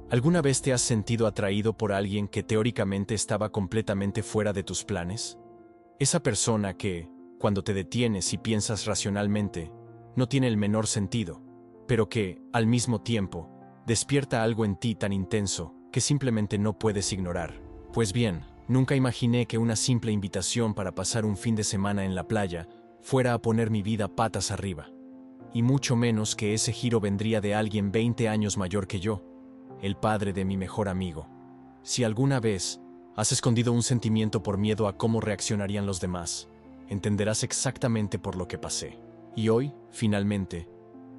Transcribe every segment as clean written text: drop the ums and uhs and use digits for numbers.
¿Alguna vez te has sentido atraído por alguien que teóricamente estaba completamente fuera de tus planes? Esa persona que, cuando te detienes y piensas racionalmente, no tiene el menor sentido, pero que, al mismo tiempo, despierta algo en ti tan intenso que simplemente no puedes ignorar. Pues bien, nunca imaginé que una simple invitación para pasar un fin de semana en la playa fuera a poner mi vida patas arriba. Y mucho menos que ese giro vendría de alguien 20 años mayor que yo, el padre de mi mejor amigo. Si alguna vez has escondido un sentimiento por miedo a cómo reaccionarían los demás, entenderás exactamente por lo que pasé. Y hoy, finalmente,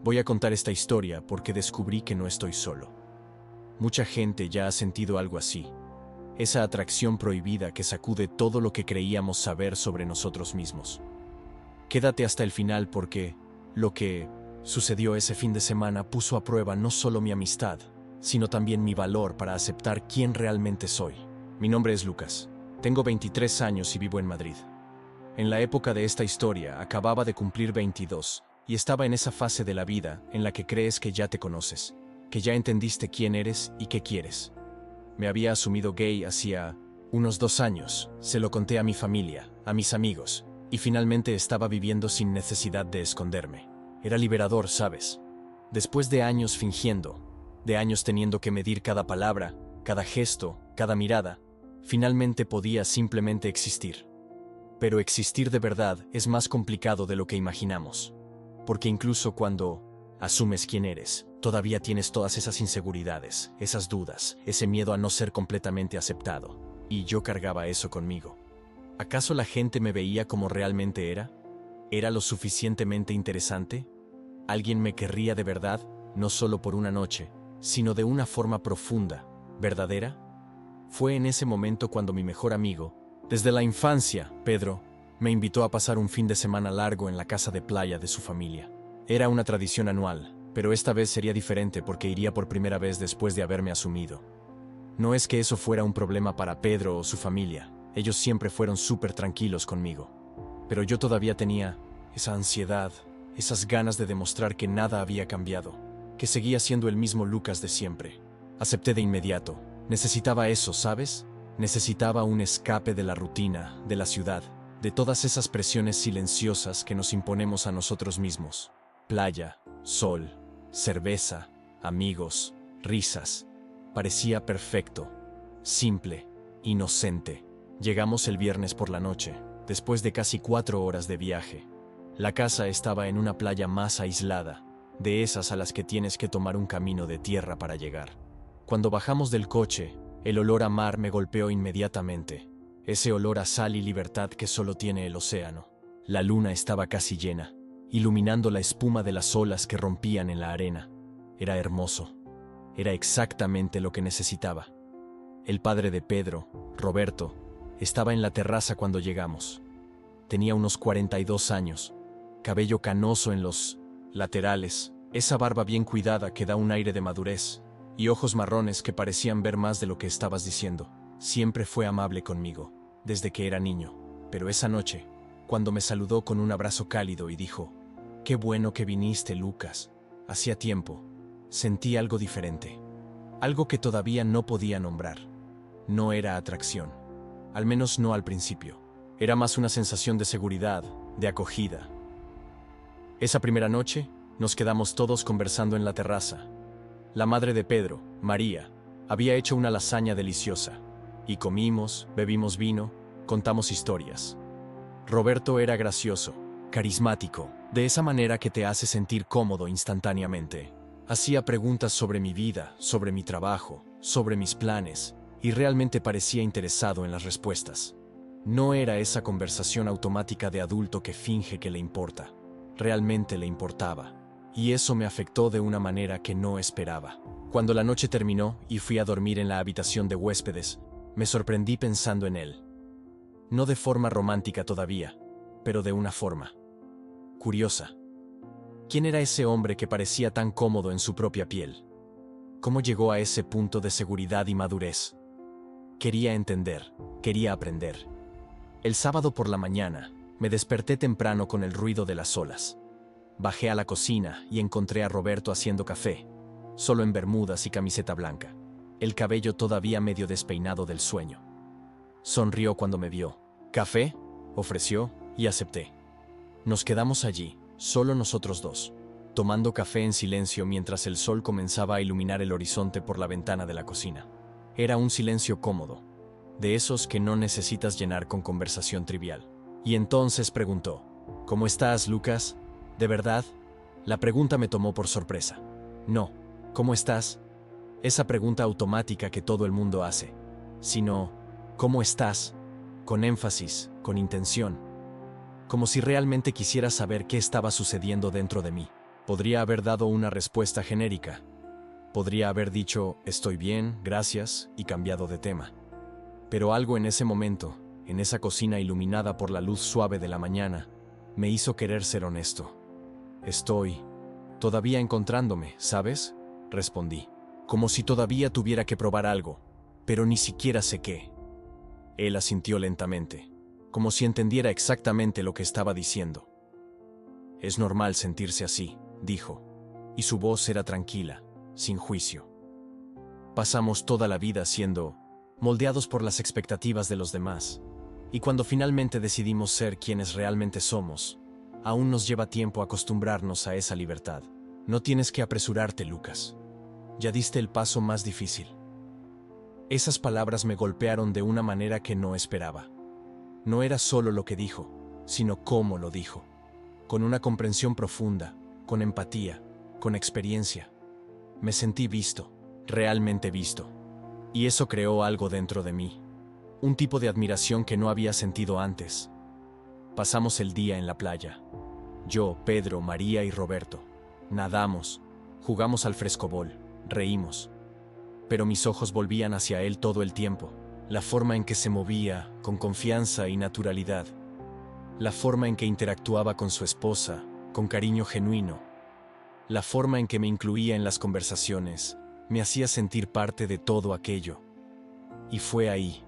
voy a contar esta historia porque descubrí que no estoy solo. Mucha gente ya ha sentido algo así. Esa atracción prohibida que sacude todo lo que creíamos saber sobre nosotros mismos. Quédate hasta el final porque lo que sucedió ese fin de semana puso a prueba no solo mi amistad, sino también mi valor para aceptar quién realmente soy. Mi nombre es Lucas. Tengo 23 años y vivo en Madrid. En la época de esta historia acababa de cumplir 22 y estaba en esa fase de la vida en la que crees que ya te conoces, que ya entendiste quién eres y qué quieres. Me había asumido gay hacía unos 2 años, se lo conté a mi familia, a mis amigos, y finalmente estaba viviendo sin necesidad de esconderme. Era liberador, ¿sabes? Después de años fingiendo, de años teniendo que medir cada palabra, cada gesto, cada mirada, finalmente podía simplemente existir. Pero existir de verdad es más complicado de lo que imaginamos. Porque incluso cuando asumes quién eres, todavía tienes todas esas inseguridades, esas dudas, ese miedo a no ser completamente aceptado. Y yo cargaba eso conmigo. ¿Acaso la gente me veía como realmente era? ¿Era lo suficientemente interesante? ¿Alguien me querría de verdad, no solo por una noche, sino de una forma profunda, verdadera? Fue en ese momento cuando mi mejor amigo, desde la infancia, Pedro, me invitó a pasar un fin de semana largo en la casa de playa de su familia. Era una tradición anual, pero esta vez sería diferente porque iría por primera vez después de haberme asumido. No es que eso fuera un problema para Pedro o su familia, ellos siempre fueron súper tranquilos conmigo. Pero yo todavía tenía esa ansiedad, esas ganas de demostrar que nada había cambiado, que seguía siendo el mismo Lucas de siempre. Acepté de inmediato. Necesitaba eso, ¿sabes? Necesitaba un escape de la rutina, de la ciudad, de todas esas presiones silenciosas que nos imponemos a nosotros mismos. Playa, sol, cerveza, amigos, risas. Parecía perfecto, simple, inocente. Llegamos el viernes por la noche, después de casi 4 horas de viaje. La casa estaba en una playa más aislada, de esas a las que tienes que tomar un camino de tierra para llegar. Cuando bajamos del coche, el olor a mar me golpeó inmediatamente. Ese olor a sal y libertad que solo tiene el océano. La luna estaba casi llena, iluminando la espuma de las olas que rompían en la arena. Era hermoso. Era exactamente lo que necesitaba. El padre de Pedro, Roberto, estaba en la terraza cuando llegamos. Tenía unos 42 años, cabello canoso en los laterales, esa barba bien cuidada que da un aire de madurez, y ojos marrones que parecían ver más de lo que estabas diciendo. Siempre fue amable conmigo, desde que era niño, pero esa noche, cuando me saludó con un abrazo cálido y dijo: «Qué bueno que viniste, Lucas». Hacía tiempo, sentí algo diferente, algo que todavía no podía nombrar. No era atracción, al menos no al principio. Era más una sensación de seguridad, de acogida. Esa primera noche, nos quedamos todos conversando en la terraza. La madre de Pedro, María, había hecho una lasaña deliciosa, y comimos, bebimos vino, contamos historias. Roberto era gracioso, carismático, de esa manera que te hace sentir cómodo instantáneamente. Hacía preguntas sobre mi vida, sobre mi trabajo, sobre mis planes, y realmente parecía interesado en las respuestas. No era esa conversación automática de adulto que finge que le importa. Realmente le importaba. Y eso me afectó de una manera que no esperaba. Cuando la noche terminó y fui a dormir en la habitación de huéspedes, me sorprendí pensando en él. No de forma romántica todavía, pero de una forma curiosa. ¿Quién era ese hombre que parecía tan cómodo en su propia piel? ¿Cómo llegó a ese punto de seguridad y madurez? Quería entender, quería aprender. El sábado por la mañana, me desperté temprano con el ruido de las olas. Bajé a la cocina y encontré a Roberto haciendo café, solo en bermudas y camiseta blanca. el cabello todavía medio despeinado del sueño. Sonrió cuando me vio. «¿Café?», ofreció, y acepté. Nos quedamos allí, solo nosotros dos, tomando café en silencio mientras el sol comenzaba a iluminar el horizonte por la ventana de la cocina. Era un silencio cómodo, de esos que no necesitas llenar con conversación trivial. Y entonces preguntó: «¿Cómo estás, Lucas? ¿De verdad?». La pregunta me tomó por sorpresa. No, ¿cómo estás? Esa pregunta automática que todo el mundo hace, sino «¿Cómo estás?», con énfasis, con intención, como si realmente quisiera saber qué estaba sucediendo dentro de mí. Podría haber dado una respuesta genérica. Podría haber dicho «estoy bien, gracias», y cambiado de tema. Pero algo en ese momento, en esa cocina iluminada por la luz suave de la mañana, me hizo querer ser honesto. «Estoy todavía encontrándome, ¿sabes?», respondí, como si todavía tuviera que probar algo, pero ni siquiera sé qué. Él asintió lentamente, como si entendiera exactamente lo que estaba diciendo. «Es normal sentirse así», dijo, y su voz era tranquila, sin juicio. Pasamos toda la vida siendo moldeados por las expectativas de los demás, y cuando finalmente decidimos ser quienes realmente somos, aún nos lleva tiempo acostumbrarnos a esa libertad. No tienes que apresurarte, Lucas. Ya diste el paso más difícil. Esas palabras me golpearon de una manera que no esperaba. No era solo lo que dijo, sino cómo lo dijo. Con una comprensión profunda, con empatía, con experiencia. Me sentí visto, realmente visto. Y eso creó algo dentro de mí. Un tipo de admiración que no había sentido antes. Pasamos el día en la playa. Yo, Pedro, María y Roberto. Nadamos, jugamos al frescobol, reímos. Pero mis ojos volvían hacia él todo el tiempo. La forma en que se movía, con confianza y naturalidad. La forma en que interactuaba con su esposa, con cariño genuino. La forma en que me incluía en las conversaciones, me hacía sentir parte de todo aquello. Y fue ahí,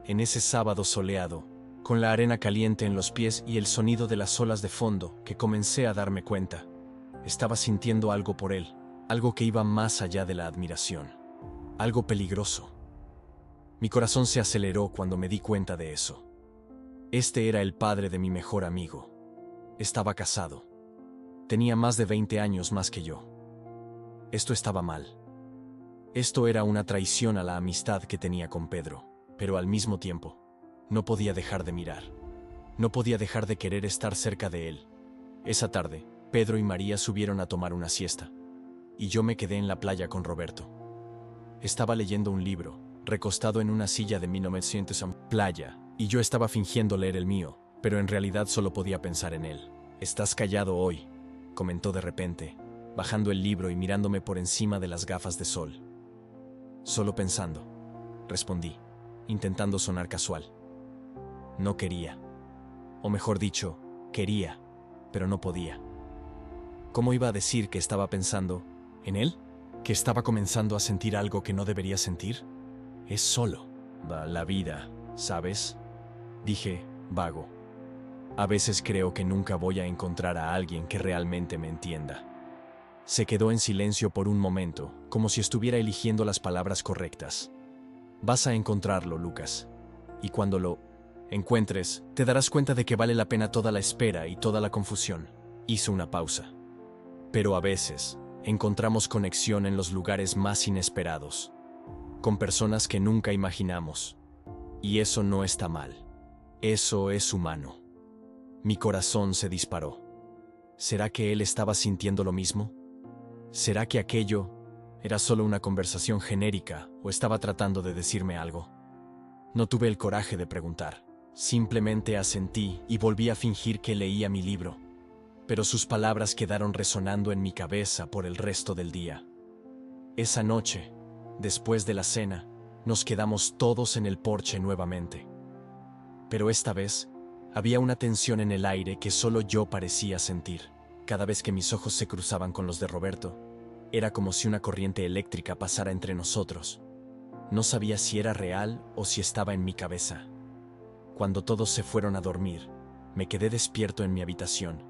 en ese sábado soleado, con la arena caliente en los pies y el sonido de las olas de fondo, que comencé a darme cuenta. Estaba sintiendo algo por él, algo que iba más allá de la admiración. Algo peligroso. Mi corazón se aceleró cuando me di cuenta de eso. Este era el padre de mi mejor amigo. Estaba casado. Tenía más de 20 años más que yo. Esto estaba mal. Esto era una traición a la amistad que tenía con Pedro, pero al mismo tiempo, no podía dejar de mirar. No podía dejar de querer estar cerca de él. Esa tarde, Pedro y María subieron a tomar una siesta, y yo me quedé en la playa con Roberto. Estaba leyendo un libro, recostado en una silla de 1900 en playa, y yo estaba fingiendo leer el mío, pero en realidad solo podía pensar en él. «Estás callado hoy», comentó de repente, bajando el libro y mirándome por encima de las gafas de sol. «Solo pensando», respondí, intentando sonar casual. No quería. O mejor dicho, quería, pero no podía. ¿Cómo iba a decir que estaba pensando en él? ¿Que estaba comenzando a sentir algo que no debería sentir? Es solo la vida, ¿sabes?, dije, vago. A veces creo que nunca voy a encontrar a alguien que realmente me entienda. Se quedó en silencio por un momento, como si estuviera eligiendo las palabras correctas. Vas a encontrarlo, Lucas. Y cuando lo encuentres, te darás cuenta de que vale la pena toda la espera y toda la confusión. Hizo una pausa. Pero a veces, encontramos conexión en los lugares más inesperados, con personas que nunca imaginamos. Y eso no está mal. Eso es humano. Mi corazón se disparó. ¿Será que él estaba sintiendo lo mismo? ¿Será que aquello era solo una conversación genérica o estaba tratando de decirme algo? No tuve el coraje de preguntar. Simplemente asentí y volví a fingir que leía mi libro. Pero sus palabras quedaron resonando en mi cabeza por el resto del día. Esa noche, después de la cena, nos quedamos todos en el porche nuevamente. Pero esta vez, había una tensión en el aire que solo yo parecía sentir. Cada vez que mis ojos se cruzaban con los de Roberto, era como si una corriente eléctrica pasara entre nosotros. No sabía si era real o si estaba en mi cabeza. Cuando todos se fueron a dormir, me quedé despierto en mi habitación,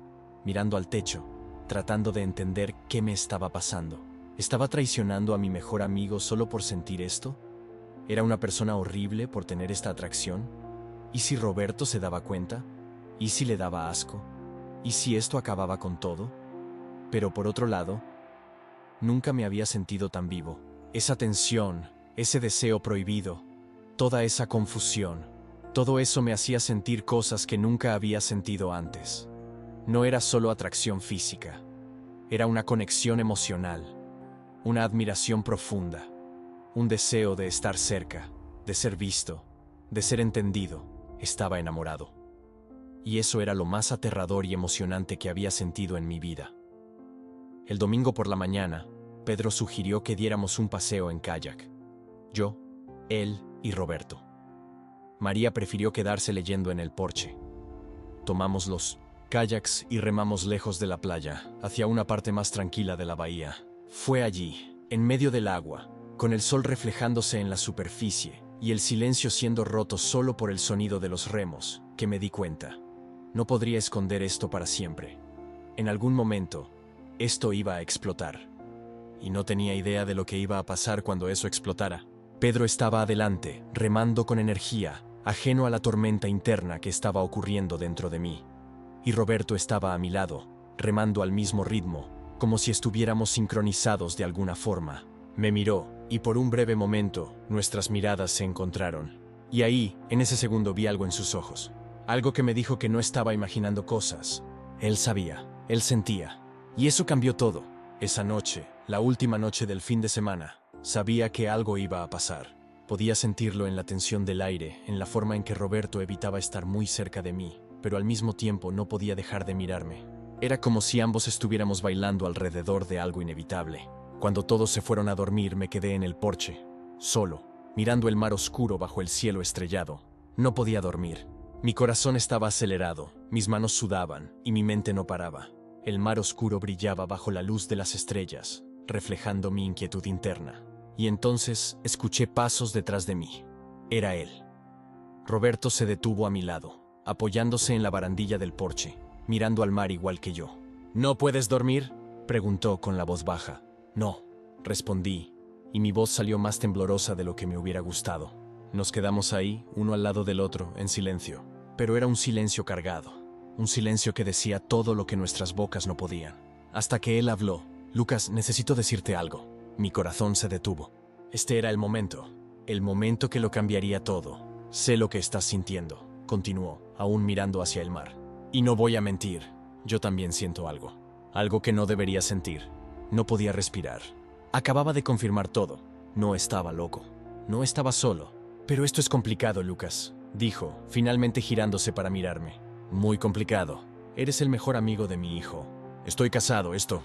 mirando al techo, tratando de entender qué me estaba pasando. ¿Estaba traicionando a mi mejor amigo solo por sentir esto? ¿Era una persona horrible por tener esta atracción? ¿Y si Roberto se daba cuenta? ¿Y si le daba asco? ¿Y si esto acababa con todo? Pero por otro lado, nunca me había sentido tan vivo. Esa tensión, ese deseo prohibido, toda esa confusión, todo eso me hacía sentir cosas que nunca había sentido antes. No era solo atracción física, era una conexión emocional, una admiración profunda, un deseo de estar cerca, de ser visto, de ser entendido. Estaba enamorado. Y eso era lo más aterrador y emocionante que había sentido en mi vida. El domingo por la mañana, Pedro sugirió que diéramos un paseo en kayak. Yo, él y Roberto. María prefirió quedarse leyendo en el porche. Tomamos los kayaks y remamos lejos de la playa, hacia una parte más tranquila de la bahía. Fue allí, en medio del agua, con el sol reflejándose en la superficie y el silencio siendo roto solo por el sonido de los remos, que me di cuenta. No podría esconder esto para siempre. En algún momento, esto iba a explotar. Y no tenía idea de lo que iba a pasar cuando eso explotara. Pedro estaba adelante, remando con energía, ajeno a la tormenta interna que estaba ocurriendo dentro de mí. Y Roberto estaba a mi lado, remando al mismo ritmo, como si estuviéramos sincronizados de alguna forma. Me miró, y por un breve momento, nuestras miradas se encontraron. Y ahí, en ese segundo, vi algo en sus ojos. Algo que me dijo que no estaba imaginando cosas. Él sabía, él sentía. Y eso cambió todo. Esa noche, la última noche del fin de semana, sabía que algo iba a pasar. Podía sentirlo en la tensión del aire, en la forma en que Roberto evitaba estar muy cerca de mí, pero al mismo tiempo no podía dejar de mirarme. Era como si ambos estuviéramos bailando alrededor de algo inevitable. Cuando todos se fueron a dormir, me quedé en el porche, solo, mirando el mar oscuro bajo el cielo estrellado. No podía dormir. Mi corazón estaba acelerado, mis manos sudaban y mi mente no paraba. El mar oscuro brillaba bajo la luz de las estrellas, reflejando mi inquietud interna. Y entonces escuché pasos detrás de mí. Era él. Roberto se detuvo a mi lado, apoyándose en la barandilla del porche, mirando al mar igual que yo. ¿No puedes dormir?, preguntó con la voz baja. No, respondí, y mi voz salió más temblorosa de lo que me hubiera gustado. Nos quedamos ahí, uno al lado del otro, en silencio. Pero era un silencio cargado, un silencio que decía todo lo que nuestras bocas no podían. Hasta que él habló. Lucas, necesito decirte algo. Mi corazón se detuvo. Este era el momento que lo cambiaría todo. Sé lo que estás sintiendo, continuó, aún mirando hacia el mar. Y no voy a mentir, yo también siento algo que no debería sentir. No podía respirar. Acababa de confirmar todo. No estaba loco, no estaba solo. Pero esto es complicado, Lucas, dijo, finalmente girándose para mirarme. Muy complicado. Eres el mejor amigo de mi hijo. Estoy casado, esto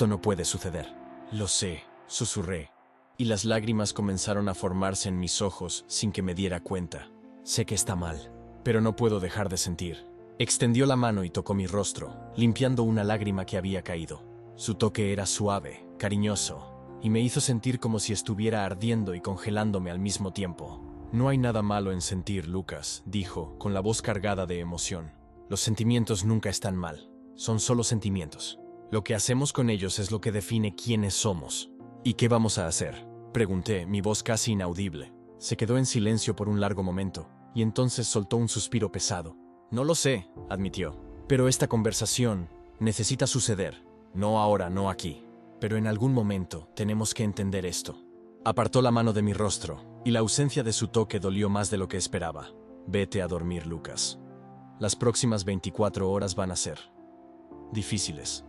no puede suceder. Lo sé, susurré, y las lágrimas comenzaron a formarse en mis ojos sin que me diera cuenta. Sé que está mal, pero no puedo dejar de sentir. Extendió la mano y tocó mi rostro, limpiando una lágrima que había caído. Su toque era suave, cariñoso, y me hizo sentir como si estuviera ardiendo y congelándome al mismo tiempo. No hay nada malo en sentir, Lucas, dijo, con la voz cargada de emoción. Los sentimientos nunca están mal, son solo sentimientos. Lo que hacemos con ellos es lo que define quiénes somos. ¿Y qué vamos a hacer?, pregunté, mi voz casi inaudible. Se quedó en silencio por un largo momento, y entonces soltó un suspiro pesado. No lo sé, admitió, pero esta conversación necesita suceder. No ahora, no aquí. Pero en algún momento tenemos que entender esto. Apartó la mano de mi rostro, y la ausencia de su toque dolió más de lo que esperaba. Vete a dormir, Lucas. Las próximas 24 horas van a ser difíciles.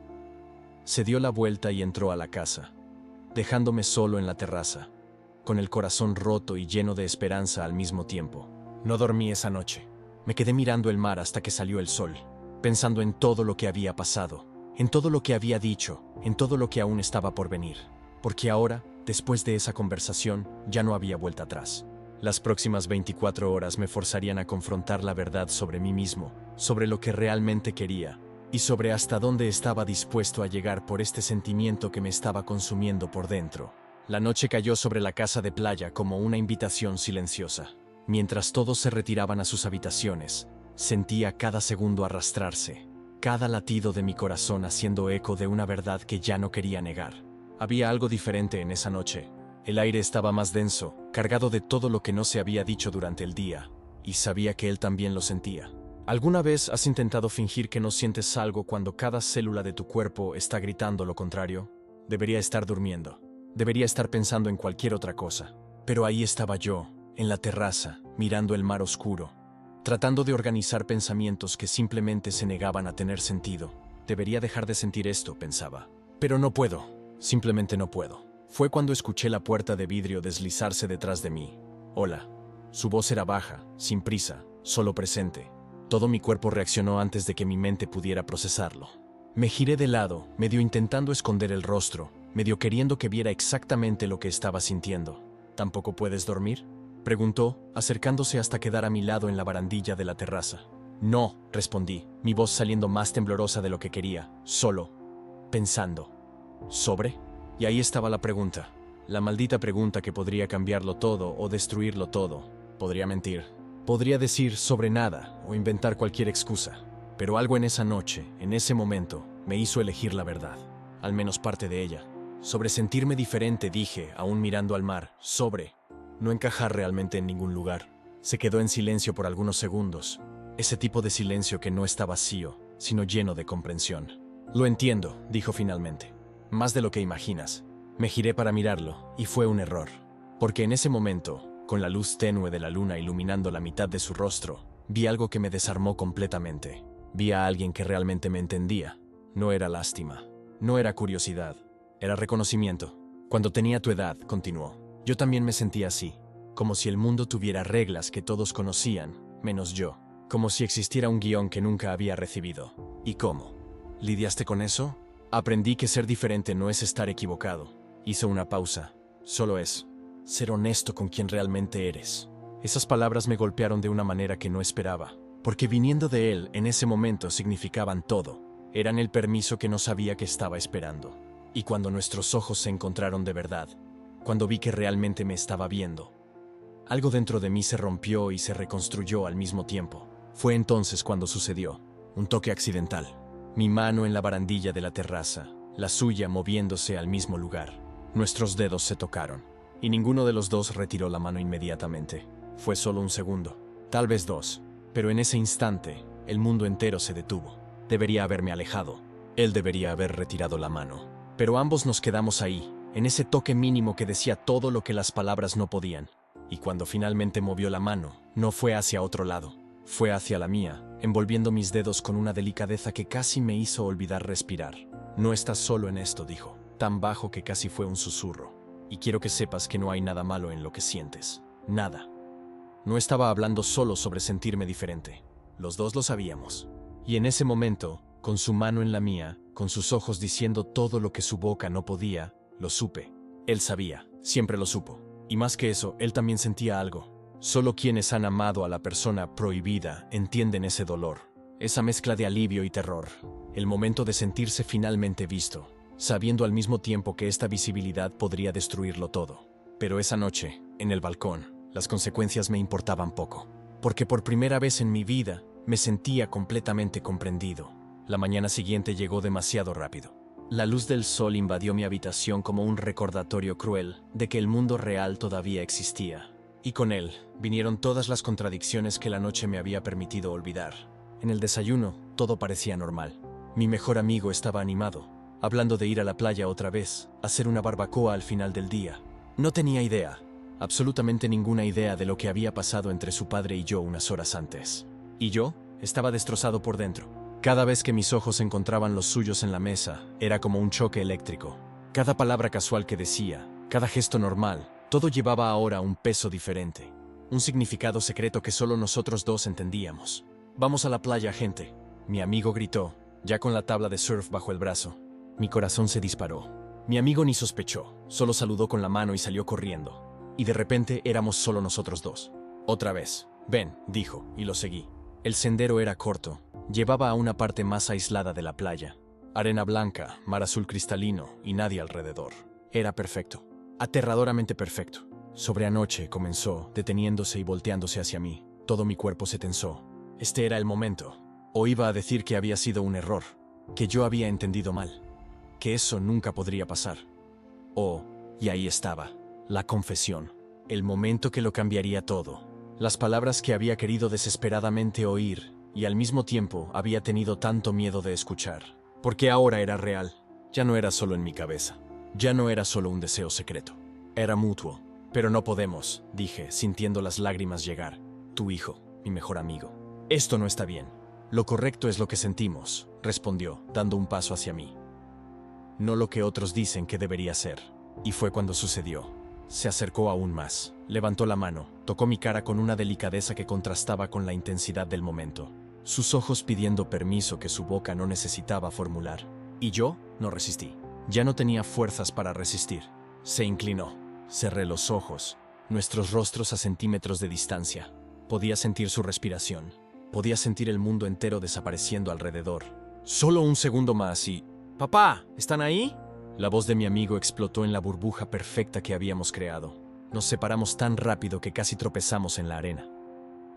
Se dio la vuelta y entró a la casa, dejándome solo en la terraza, con el corazón roto y lleno de esperanza al mismo tiempo. No dormí esa noche. Me quedé mirando el mar hasta que salió el sol, pensando en todo lo que había pasado, en todo lo que había dicho, en todo lo que aún estaba por venir. Porque ahora, después de esa conversación, ya no había vuelta atrás. Las próximas 24 horas me forzarían a confrontar la verdad sobre mí mismo, sobre lo que realmente quería, y sobre hasta dónde estaba dispuesto a llegar por este sentimiento que me estaba consumiendo por dentro. La noche cayó sobre la casa de playa como una invitación silenciosa. Mientras todos se retiraban a sus habitaciones, sentía cada segundo arrastrarse, cada latido de mi corazón haciendo eco de una verdad que ya no quería negar. Había algo diferente en esa noche. El aire estaba más denso, cargado de todo lo que no se había dicho durante el día, y sabía que él también lo sentía. ¿Alguna vez has intentado fingir que no sientes algo cuando cada célula de tu cuerpo está gritando lo contrario? Debería estar durmiendo. Debería estar pensando en cualquier otra cosa. Pero ahí estaba yo, en la terraza, mirando el mar oscuro, tratando de organizar pensamientos que simplemente se negaban a tener sentido. Debería dejar de sentir esto, pensaba. Pero no puedo. Simplemente no puedo. Fue cuando escuché la puerta de vidrio deslizarse detrás de mí. Hola. Su voz era baja, sin prisa, solo presente. Todo mi cuerpo reaccionó antes de que mi mente pudiera procesarlo. Me giré de lado, medio intentando esconder el rostro, medio queriendo que viera exactamente lo que estaba sintiendo. ¿Tampoco puedes dormir?, preguntó, acercándose hasta quedar a mi lado en la barandilla de la terraza. No, respondí, mi voz saliendo más temblorosa de lo que quería, solo, pensando. ¿Sobre? Y ahí estaba la pregunta. La maldita pregunta que podría cambiarlo todo o destruirlo todo. Podría mentir. Podría decir sobre nada o inventar cualquier excusa. Pero algo en esa noche, en ese momento, me hizo elegir la verdad. Al menos parte de ella. Sobre sentirme diferente dije, aún mirando al mar, sobre no encajar realmente en ningún lugar. Se quedó en silencio por algunos segundos. Ese tipo de silencio que no está vacío, sino lleno de comprensión. Lo entiendo, dijo finalmente. Más de lo que imaginas. Me giré para mirarlo, y fue un error. Porque en ese momento, con la luz tenue de la luna iluminando la mitad de su rostro, vi algo que me desarmó completamente. Vi a alguien que realmente me entendía. No era lástima. No era curiosidad. Era reconocimiento. Cuando tenía tu edad, continuó, yo también me sentía así. Como si el mundo tuviera reglas que todos conocían, menos yo. Como si existiera un guión que nunca había recibido. ¿Y cómo? ¿Lidiaste con eso? Aprendí que ser diferente no es estar equivocado. Hizo una pausa. Solo es ser honesto con quien realmente eres. Esas palabras me golpearon de una manera que no esperaba, porque viniendo de él en ese momento significaban todo. Eran el permiso que no sabía que estaba esperando. Y cuando nuestros ojos se encontraron de verdad, cuando vi que realmente me estaba viendo, algo dentro de mí se rompió y se reconstruyó al mismo tiempo. Fue entonces cuando sucedió. Un toque accidental. Mi mano en la barandilla de la terraza, la suya moviéndose al mismo lugar. Nuestros dedos se tocaron, y ninguno de los dos retiró la mano inmediatamente. Fue solo un segundo, tal vez dos, pero en ese instante, el mundo entero se detuvo. Debería haberme alejado. Él debería haber retirado la mano. Pero ambos nos quedamos ahí, en ese toque mínimo que decía todo lo que las palabras no podían. Y cuando finalmente movió la mano, no fue hacia otro lado, fue hacia la mía, envolviendo mis dedos con una delicadeza que casi me hizo olvidar respirar. No estás solo en esto, dijo, tan bajo que casi fue un susurro. Y quiero que sepas que no hay nada malo en lo que sientes. Nada. No estaba hablando solo sobre sentirme diferente. Los dos lo sabíamos. Y en ese momento, con su mano en la mía, con sus ojos diciendo todo lo que su boca no podía, lo supe. Él sabía, siempre lo supo. Y más que eso, él también sentía algo. Solo quienes han amado a la persona prohibida entienden ese dolor, esa mezcla de alivio y terror. El momento de sentirse finalmente visto, sabiendo al mismo tiempo que esta visibilidad podría destruirlo todo. Pero esa noche, en el balcón, las consecuencias me importaban poco. Porque por primera vez en mi vida, me sentía completamente comprendido. La mañana siguiente llegó demasiado rápido. La luz del sol invadió mi habitación como un recordatorio cruel de que el mundo real todavía existía. Y con él vinieron todas las contradicciones que la noche me había permitido olvidar. En el desayuno, todo parecía normal. Mi mejor amigo estaba animado, hablando de ir a la playa otra vez, hacer una barbacoa al final del día. No tenía idea, absolutamente ninguna idea de lo que había pasado entre su padre y yo unas horas antes. Y yo estaba destrozado por dentro. Cada vez que mis ojos encontraban los suyos en la mesa, era como un choque eléctrico. Cada palabra casual que decía, cada gesto normal, todo llevaba ahora un peso diferente. Un significado secreto que solo nosotros dos entendíamos. «Vamos a la playa, gente», mi amigo gritó, ya con la tabla de surf bajo el brazo. Mi corazón se disparó. Mi amigo ni sospechó, solo saludó con la mano y salió corriendo. Y de repente éramos solo nosotros dos. Otra vez. «Ven», dijo, y lo seguí. El sendero era corto. Llevaba a una parte más aislada de la playa. Arena blanca, mar azul cristalino y nadie alrededor. Era perfecto. Aterradoramente perfecto. Sobre anoche comenzó, deteniéndose y volteándose hacia mí. Todo mi cuerpo se tensó. Este era el momento. O iba a decir que había sido un error, que yo había entendido mal, que eso nunca podría pasar. Oh, y ahí estaba, la confesión. El momento que lo cambiaría todo. Las palabras que había querido desesperadamente oír y al mismo tiempo había tenido tanto miedo de escuchar. Porque ahora era real. Ya no era solo en mi cabeza. Ya no era solo un deseo secreto. Era mutuo. Pero no podemos, dije, sintiendo las lágrimas llegar. Tu hijo, mi mejor amigo. Esto no está bien. Lo correcto es lo que sentimos, respondió, dando un paso hacia mí. No lo que otros dicen que debería ser. Y fue cuando sucedió. Se acercó aún más, levantó la mano, tocó mi cara con una delicadeza que contrastaba con la intensidad del momento. Sus ojos pidiendo permiso que su boca no necesitaba formular. Y yo no resistí. Ya no tenía fuerzas para resistir. Se inclinó. Cerré los ojos, nuestros rostros a centímetros de distancia. Podía sentir su respiración. Podía sentir el mundo entero desapareciendo alrededor. Solo un segundo más y... «¡Papá! ¿Están ahí?» La voz de mi amigo explotó en la burbuja perfecta que habíamos creado. Nos separamos tan rápido que casi tropezamos en la arena.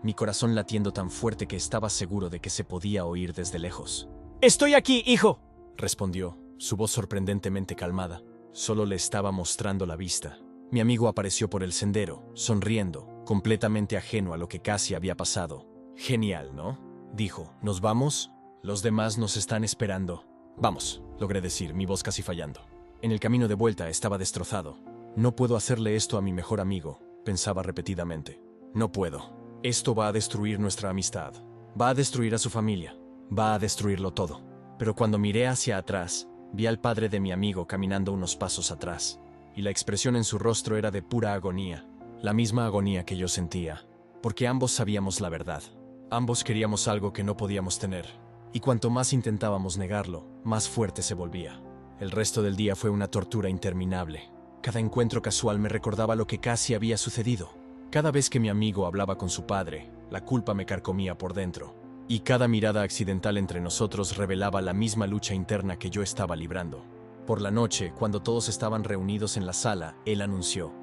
Mi corazón latiendo tan fuerte que estaba seguro de que se podía oír desde lejos. «¡Estoy aquí, hijo!», respondió, su voz sorprendentemente calmada. Solo le estaba mostrando la vista. Mi amigo apareció por el sendero, sonriendo, completamente ajeno a lo que casi había pasado. «Genial, ¿no?», dijo. «¿Nos vamos? Los demás nos están esperando». «Vamos», logré decir, mi voz casi fallando. En el camino de vuelta estaba destrozado. «No puedo hacerle esto a mi mejor amigo», pensaba repetidamente. «No puedo. Esto va a destruir nuestra amistad. Va a destruir a su familia. Va a destruirlo todo». Pero cuando miré hacia atrás, vi al padre de mi amigo caminando unos pasos atrás, y la expresión en su rostro era de pura agonía, la misma agonía que yo sentía, porque ambos sabíamos la verdad. Ambos queríamos algo que no podíamos tener. Y cuanto más intentábamos negarlo, más fuerte se volvía. El resto del día fue una tortura interminable. Cada encuentro casual me recordaba lo que casi había sucedido. Cada vez que mi amigo hablaba con su padre, la culpa me carcomía por dentro. Y cada mirada accidental entre nosotros revelaba la misma lucha interna que yo estaba librando. Por la noche, cuando todos estaban reunidos en la sala, él anunció: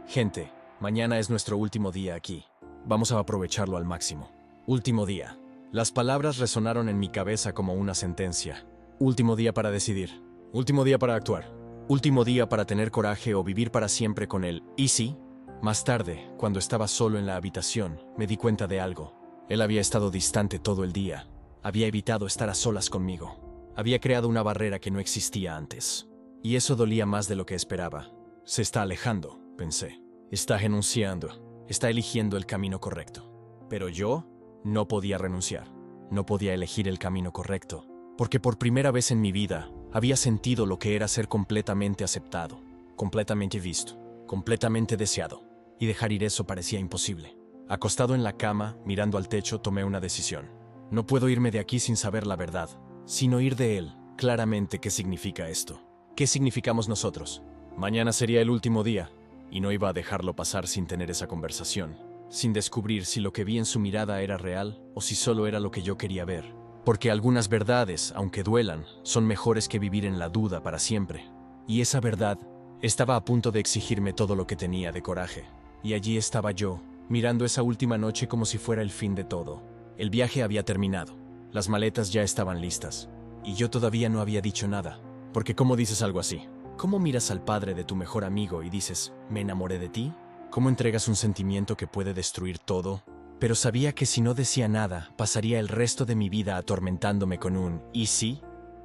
«Gente, mañana es nuestro último día aquí. Vamos a aprovecharlo al máximo. Último día». Las palabras resonaron en mi cabeza como una sentencia. Último día para decidir. Último día para actuar. Último día para tener coraje o vivir para siempre con él. ¿Y sí? Más tarde, cuando estaba solo en la habitación, me di cuenta de algo. Él había estado distante todo el día. Había evitado estar a solas conmigo. Había creado una barrera que no existía antes. Y eso dolía más de lo que esperaba. Se está alejando, pensé. Está renunciando. Está eligiendo el camino correcto. Pero yo no podía renunciar. No podía elegir el camino correcto. Porque por primera vez en mi vida había sentido lo que era ser completamente aceptado, completamente visto, completamente deseado. Y dejar ir eso parecía imposible. Acostado en la cama, mirando al techo, tomé una decisión. No puedo irme de aquí sin saber la verdad, sin oír de él claramente qué significa esto. ¿Qué significamos nosotros? Mañana sería el último día, y no iba a dejarlo pasar sin tener esa conversación, sin descubrir si lo que vi en su mirada era real o si solo era lo que yo quería ver. Porque algunas verdades, aunque duelan, son mejores que vivir en la duda para siempre. Y esa verdad estaba a punto de exigirme todo lo que tenía de coraje. Y allí estaba yo, mirando esa última noche como si fuera el fin de todo. El viaje había terminado. Las maletas ya estaban listas. Y yo todavía no había dicho nada. Porque ¿cómo dices algo así? ¿Cómo miras al padre de tu mejor amigo y dices, «¿Me enamoré de ti?» ¿Cómo entregas un sentimiento que puede destruir todo? Pero sabía que si no decía nada, pasaría el resto de mi vida atormentándome con un «¿y sí?»,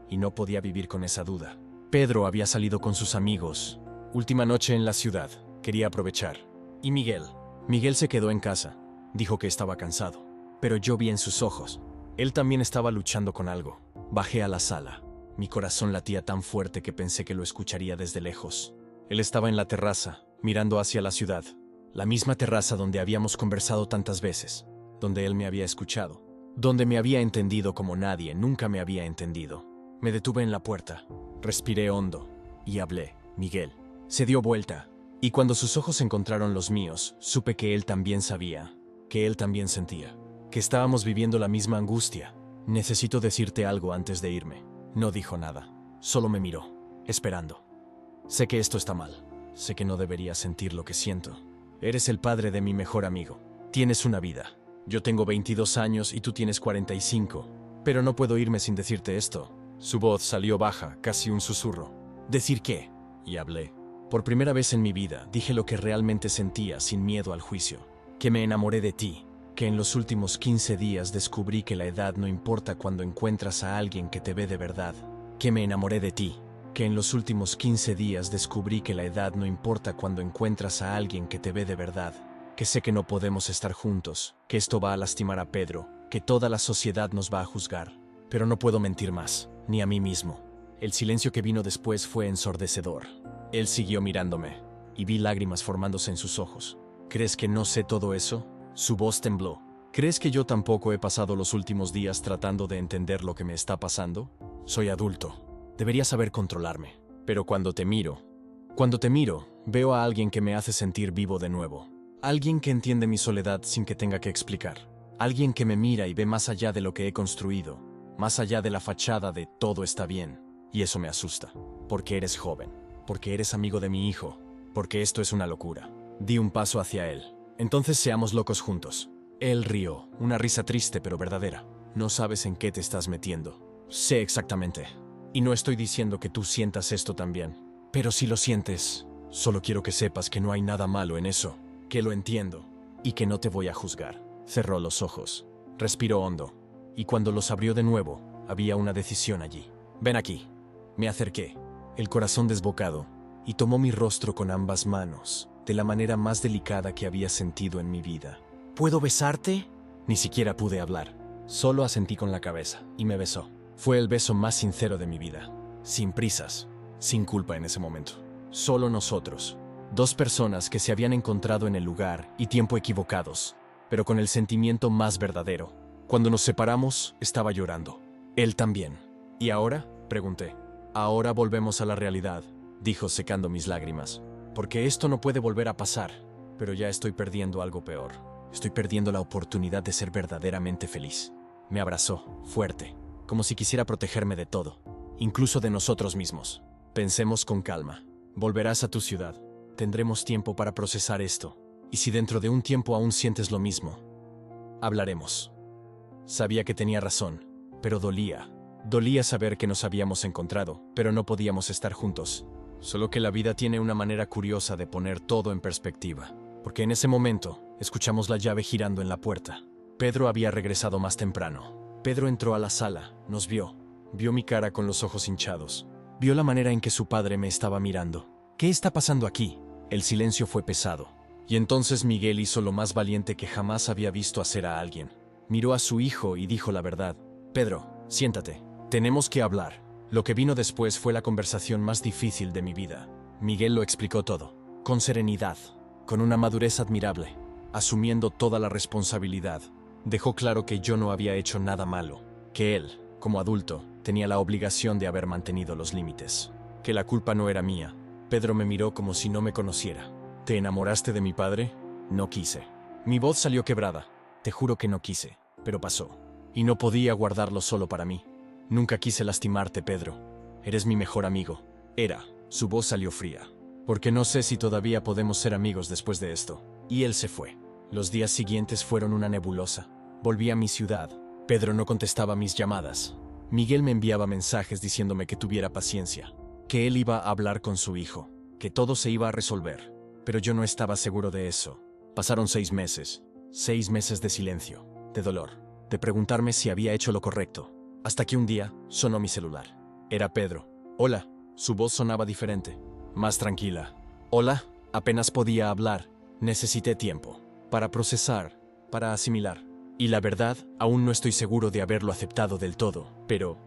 y no podía vivir con esa duda. Pedro había salido con sus amigos. Última noche en la ciudad. Quería aprovechar. Y Miguel. Miguel se quedó en casa. Dijo que estaba cansado. Pero yo vi en sus ojos. Él también estaba luchando con algo. Bajé a la sala. Mi corazón latía tan fuerte que pensé que lo escucharía desde lejos. Él estaba en la terraza, mirando hacia la ciudad. La misma terraza donde habíamos conversado tantas veces, donde él me había escuchado, donde me había entendido como nadie nunca me había entendido. Me detuve en la puerta, respiré hondo y hablé. Miguel. Se dio vuelta, y cuando sus ojos encontraron los míos, supe que él también sabía, que él también sentía, que estábamos viviendo la misma angustia. «Necesito decirte algo antes de irme». No dijo nada, solo me miró, esperando. «Sé que esto está mal, sé que no debería sentir lo que siento. Eres el padre de mi mejor amigo. Tienes una vida. Yo tengo 22 años y tú tienes 45. Pero no puedo irme sin decirte esto». Su voz salió baja, casi un susurro. «¿Decir qué?». Y hablé. Por primera vez en mi vida, dije lo que realmente sentía sin miedo al juicio. Que me enamoré de ti. Que en los últimos 15 días descubrí que la edad no importa cuando encuentras a alguien que te ve de verdad. Que me enamoré de ti. Que en los últimos 15 días descubrí que la edad no importa cuando encuentras a alguien que te ve de verdad. Que sé que no podemos estar juntos, que esto va a lastimar a Pedro, que toda la sociedad nos va a juzgar. Pero no puedo mentir más, ni a mí mismo. El silencio que vino después fue ensordecedor. Él siguió mirándome, y vi lágrimas formándose en sus ojos. ¿Crees que no sé todo eso? Su voz tembló. ¿Crees que yo tampoco he pasado los últimos días tratando de entender lo que me está pasando? Soy adulto. Debería saber controlarme. Pero cuando te miro, veo a alguien que me hace sentir vivo de nuevo. Alguien que entiende mi soledad sin que tenga que explicar. Alguien que me mira y ve más allá de lo que he construido, más allá de la fachada de todo está bien. Y eso me asusta. Porque eres joven. Porque eres amigo de mi hijo. Porque esto es una locura. Di un paso hacia él. Entonces seamos locos juntos. Él rió, una risa triste pero verdadera. No sabes en qué te estás metiendo. Sé exactamente. Y no estoy diciendo que tú sientas esto también. Pero si lo sientes, solo quiero que sepas que no hay nada malo en eso. Que lo entiendo. Y que no te voy a juzgar. Cerró los ojos. Respiró hondo. Y cuando los abrió de nuevo, había una decisión allí. Ven aquí. Me acerqué, el corazón desbocado, y tomó mi rostro con ambas manos, de la manera más delicada que había sentido en mi vida. ¿Puedo besarte? Ni siquiera pude hablar. Solo asentí con la cabeza, y me besó. Fue el beso más sincero de mi vida. Sin prisas, sin culpa en ese momento. Solo nosotros. Dos personas que se habían encontrado en el lugar y tiempo equivocados, pero con el sentimiento más verdadero. Cuando nos separamos, estaba llorando. Él también. ¿Y ahora? Pregunté. Ahora volvemos a la realidad, dijo secando mis lágrimas. Porque esto no puede volver a pasar. Pero ya estoy perdiendo algo peor. Estoy perdiendo la oportunidad de ser verdaderamente feliz. Me abrazó, fuerte, como si quisiera protegerme de todo, incluso de nosotros mismos. Pensemos con calma. Volverás a tu ciudad. Tendremos tiempo para procesar esto. Y si dentro de un tiempo aún sientes lo mismo, hablaremos. Sabía que tenía razón, pero dolía. Dolía saber que nos habíamos encontrado, pero no podíamos estar juntos. Solo que la vida tiene una manera curiosa de poner todo en perspectiva. Porque en ese momento, escuchamos la llave girando en la puerta. Pedro había regresado más temprano. Pedro entró a la sala, nos vio. Vio mi cara con los ojos hinchados. Vio la manera en que su padre me estaba mirando. ¿Qué está pasando aquí? El silencio fue pesado. Y entonces Miguel hizo lo más valiente que jamás había visto hacer a alguien. Miró a su hijo y dijo la verdad. Pedro, siéntate. Tenemos que hablar. Lo que vino después fue la conversación más difícil de mi vida. Miguel lo explicó todo, con serenidad, con una madurez admirable, asumiendo toda la responsabilidad. Dejó claro que yo no había hecho nada malo, que él, como adulto, tenía la obligación de haber mantenido los límites, que la culpa no era mía. Pedro me miró como si no me conociera. ¿Te enamoraste de mi padre? No quise. Mi voz salió quebrada. Te juro que no quise, pero pasó. Y no podía guardarlo solo para mí. Nunca quise lastimarte, Pedro. Eres mi mejor amigo. Era. Su voz salió fría. Porque no sé si todavía podemos ser amigos después de esto. Y él se fue. Los días siguientes fueron una nebulosa. Volví a mi ciudad. Pedro no contestaba mis llamadas. Miguel me enviaba mensajes diciéndome que tuviera paciencia, que él iba a hablar con su hijo, que todo se iba a resolver. Pero yo no estaba seguro de eso. Pasaron 6 meses. 6 meses de silencio, de dolor, de preguntarme si había hecho lo correcto. Hasta que un día sonó mi celular. Era Pedro. Hola. Su voz sonaba diferente, más tranquila. Hola. Apenas podía hablar. Necesité tiempo para procesar, para asimilar. Y la verdad, aún no estoy seguro de haberlo aceptado del todo, pero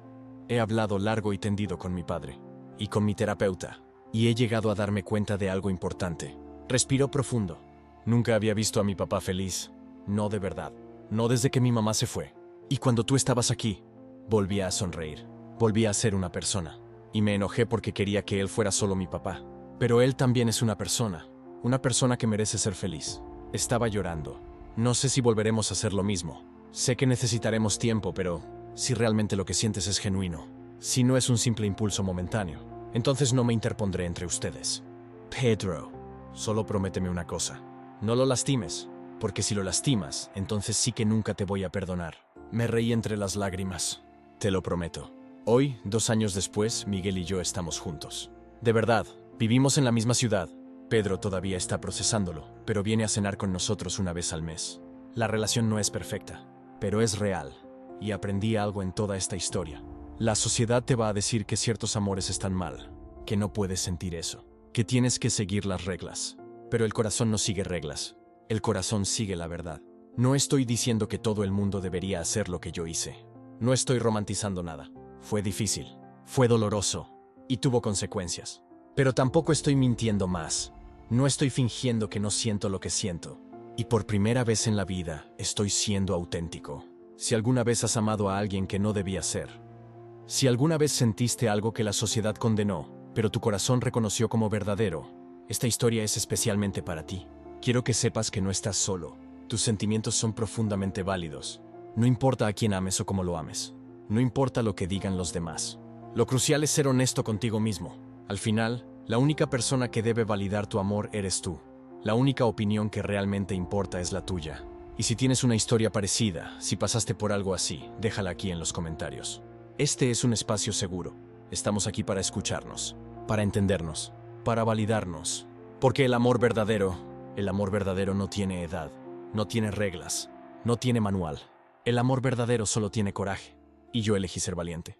he hablado largo y tendido con mi padre y con mi terapeuta, y he llegado a darme cuenta de algo importante. Respiró profundo. Nunca había visto a mi papá feliz. No de verdad. No desde que mi mamá se fue. Y cuando tú estabas aquí, volví a sonreír. Volví a ser una persona. Y me enojé porque quería que él fuera solo mi papá. Pero él también es una persona que merece ser feliz. Estaba llorando. No sé si volveremos a hacer lo mismo. Sé que necesitaremos tiempo, pero si realmente lo que sientes es genuino, si no es un simple impulso momentáneo, entonces no me interpondré entre ustedes. Pedro, solo prométeme una cosa. No lo lastimes, porque si lo lastimas, entonces sí que nunca te voy a perdonar. Me reí entre las lágrimas. Te lo prometo. Hoy, 2 años después, Miguel y yo estamos juntos. De verdad, Vivimos en la misma ciudad. Pedro todavía está procesándolo, pero viene a cenar con nosotros una vez al mes. La relación no es perfecta, pero es real, y aprendí algo en toda esta historia. La sociedad te va a decir que ciertos amores están mal, que no puedes sentir eso, que tienes que seguir las reglas. Pero el corazón no sigue reglas, el corazón sigue la verdad. No estoy diciendo que todo el mundo debería hacer lo que yo hice. No estoy romantizando nada. Fue difícil, fue doloroso, y tuvo consecuencias. Pero tampoco estoy mintiendo más. No estoy fingiendo que no siento lo que siento. Y por primera vez en la vida estoy siendo auténtico. Si alguna vez has amado a alguien que no debía ser, si alguna vez sentiste algo que la sociedad condenó, pero tu corazón reconoció como verdadero, esta historia es especialmente para ti. Quiero que sepas que no estás solo. Tus sentimientos son profundamente válidos. No importa a quién ames o cómo lo ames. No importa lo que digan los demás. Lo crucial es ser honesto contigo mismo. Al final, la única persona que debe validar tu amor eres tú. La única opinión que realmente importa es la tuya. Y si tienes una historia parecida, si pasaste por algo así, déjala aquí en los comentarios. Este es un espacio seguro. Estamos aquí para escucharnos, para entendernos, para validarnos. Porque el amor verdadero no tiene edad, no tiene reglas, no tiene manual. El amor verdadero solo tiene coraje. Y yo elegí ser valiente.